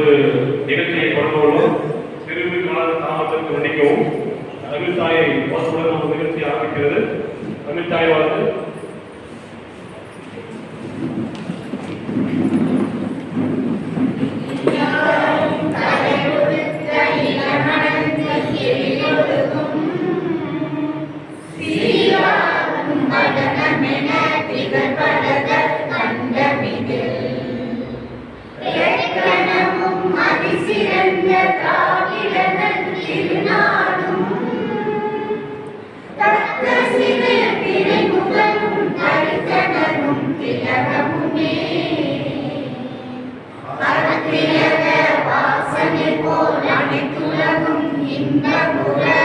நிகழ்ச்சியை தொடர்புள்ளோம். சிறிது கால தாமதத்திற்கு மன்னிக்கவும். தமிழ்தாயை வாசலுடன் ஒரு நிகழ்ச்சி ஆரம்பிக்கிறது. தமிழ்தாய் வாழ்த்து. வாசனை போல் அனைத்துலகும் இந்த முறை